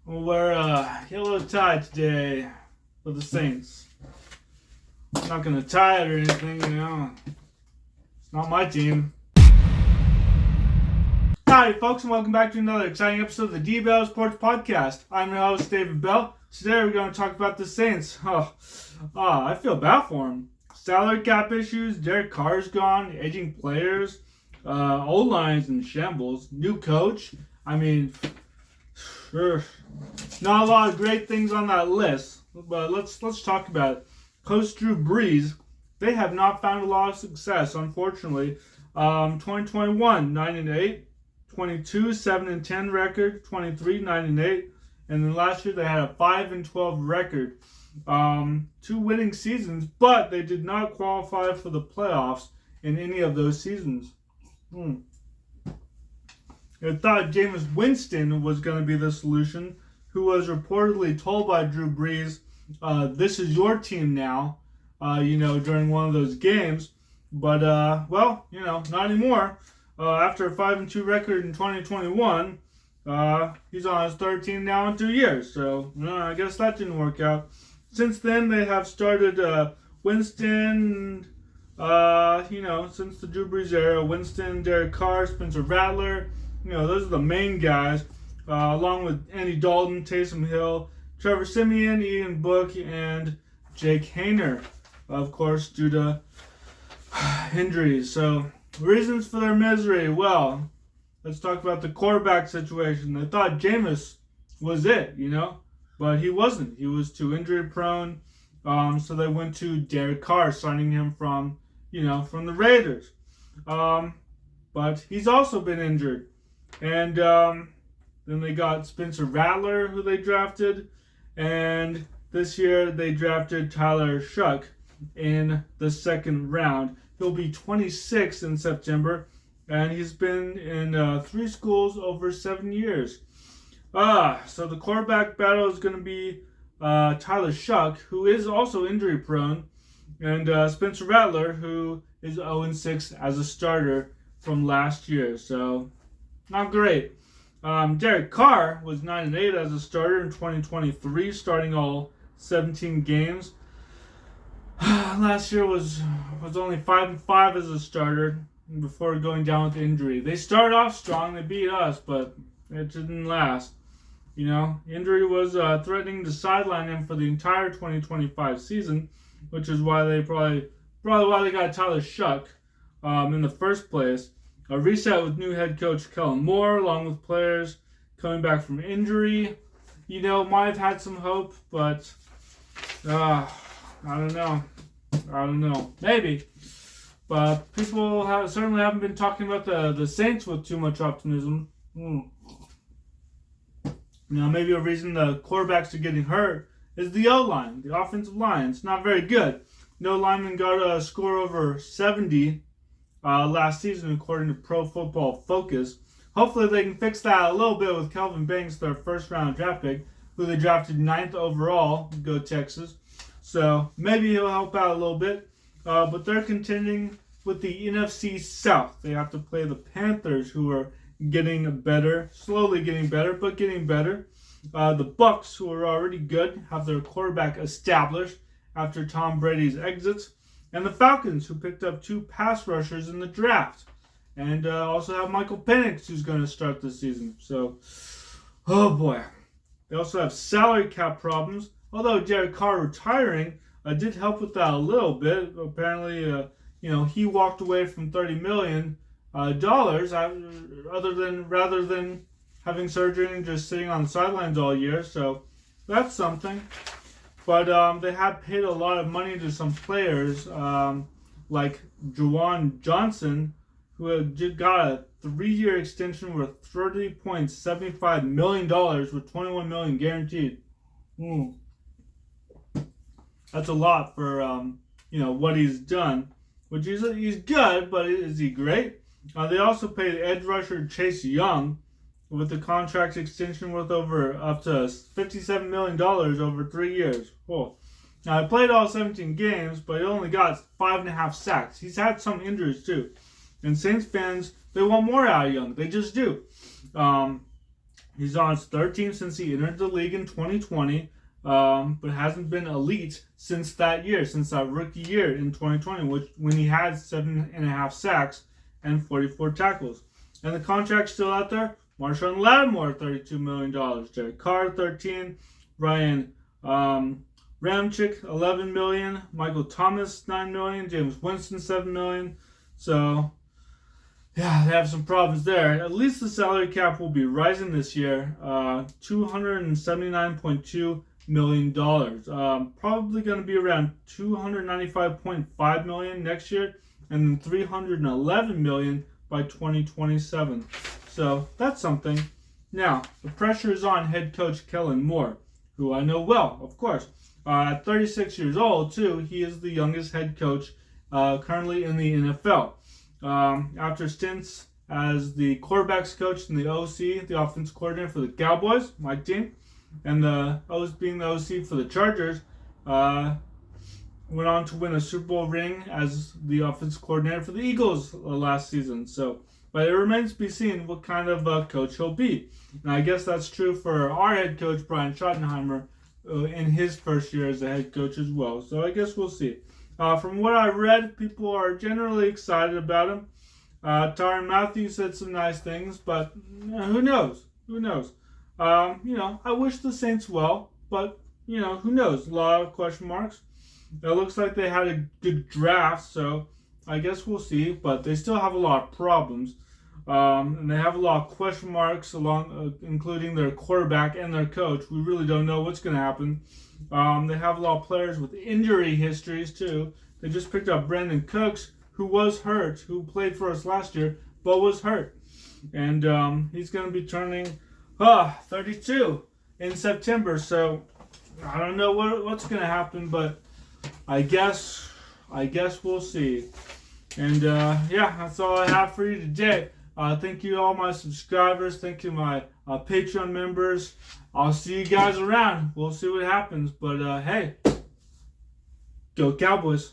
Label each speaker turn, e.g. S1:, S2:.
S1: We're yellow tie today for the Saints. I'm not gonna tie it or anything. It's not my team. Howdy, folks, and welcome back to another exciting episode of the D-Bell Sports Podcast. I'm your host, David Bell. Today we're going to talk about the Saints. I feel bad for them. Salary cap issues, Derek Carr's gone, aging players, O-line's in shambles, new coach. Not a lot of great things on that list, but let's talk about it. Coach Drew Brees, they have not found a lot of success, unfortunately. 2021, 9-8, 22, 7-10 record, 23, 9-8, and then last year they had a 5-12 record. 2 winning seasons, but they did not qualify for the playoffs in any of those seasons. I thought Jameis Winston was going to be the solution, who was reportedly told by Drew Brees, this is your team now, during one of those games. But, not anymore. After a 5-2 record in 2021, he's on his third team now in 2 years. So, I guess that didn't work out. Since then, they have started Winston, since the Drew Brees era, Winston, Derek Carr, Spencer Rattler. Those are the main guys, along with Andy Dalton, Taysom Hill, Trevor Siemian, Ian Book, and Jake Haener, of course, due to injuries. So, reasons for their misery. Well, let's talk about the quarterback situation. They thought Jameis was it, but he wasn't. He was too injury prone. So they went to Derek Carr, signing him from the Raiders. But he's also been injured. And then they got Spencer Rattler, who they drafted. And this year they drafted Tyler Shuck in the second round. He'll be 26 in September. And he's been in 3 schools over 7 years. So the quarterback battle is going to be Tyler Shuck, who is also injury prone. And Spencer Rattler, who is 0-6 as a starter from last year. So, not great. Derek Carr was 9-8 as a starter in 2023, starting all 17 games. Last year was only 5-5 as a starter before going down with injury. They started off strong, they beat us, but it didn't last. Injury was threatening to sideline him for the entire 2025 season, which is why they probably why they got Tyler Shuck in the first place. A reset with new head coach Kellen Moore, along with players coming back from injury, might have had some hope, but I don't know. Maybe. But people certainly haven't been talking about the Saints with too much optimism. Maybe a reason the quarterbacks are getting hurt is the O-line, the offensive line. It's not very good. No lineman got a score over 70 last season, according to Pro Football Focus. Hopefully they can fix that a little bit with Kelvin Banks, their first-round draft pick, who they drafted 9th overall. Go Texas. So maybe he'll help out a little bit. But they're contending with the NFC South. They have to play the Panthers, who are getting better, slowly getting better, but getting better. The Bucks, who are already good, have their quarterback established after Tom Brady's exits. And the Falcons, who picked up 2 pass rushers in the draft. And also have Michael Penix, who's going to start this season. So, oh boy. They also have salary cap problems. Although Derek Carr retiring did help with that a little bit. Apparently, he walked away from $30 million rather than having surgery and just sitting on the sidelines all year. So, that's something. But they have paid a lot of money to some players, like Juwan Johnson, who got a 3-year extension worth $30.75 million with $21 million guaranteed. That's a lot for what he's done. Which he's good, but is he great? They also paid edge rusher Chase Young with a contract extension worth up to $57 million over 3 years. Cool. Now, he played all 17 games, but he only got 5.5 sacks. He's had some injuries, too. And Saints fans, they want more out of Young. They just do. He's on his third team since he entered the league in 2020, but hasn't been elite since that year, since that rookie year in 2020, when he had 7.5 sacks and 44 tackles. And the contract's still out there. Marshawn Lattimore, $32 million. Derek Carr, 13. Ryan Ramczyk, $11 million. Michael Thomas, $9 million. James Winston, $7 million. So, yeah, they have some problems there. At least the salary cap will be rising this year. $279.2 million. Probably going to be around $295.5 million next year, and then $311 million by 2027. So that's something. Now, the pressure is on head coach Kellen Moore, who I know well, of course. At 36 years old, too, he is the youngest head coach currently in the NFL. After stints as the quarterbacks coach and the OC, the offense coordinator for the Cowboys, my team, and being the OC for the Chargers, went on to win a Super Bowl ring as the offense coordinator for the Eagles last season. But it remains to be seen what kind of coach he'll be. And I guess that's true for our head coach, Brian Schottenheimer, in his first year as a head coach as well. So I guess we'll see. From what I read, people are generally excited about him. Tyrann Mathieu said some nice things, but who knows? Who knows? I wish the Saints well, but, who knows? A lot of question marks. It looks like they had a good draft, so I guess we'll see. But they still have a lot of problems. And they have a lot of question marks, including their quarterback and their coach. We really don't know what's going to happen. They have a lot of players with injury histories, too. They just picked up Brandon Cooks, who was hurt, who played for us last year, but was hurt. And he's going to be turning 32 in September. So I don't know what's going to happen, but I guess we'll see. And that's all I have for you today. Thank you all my subscribers. Thank you my Patreon members. I'll see you guys around. We'll see what happens. But hey, go Cowboys.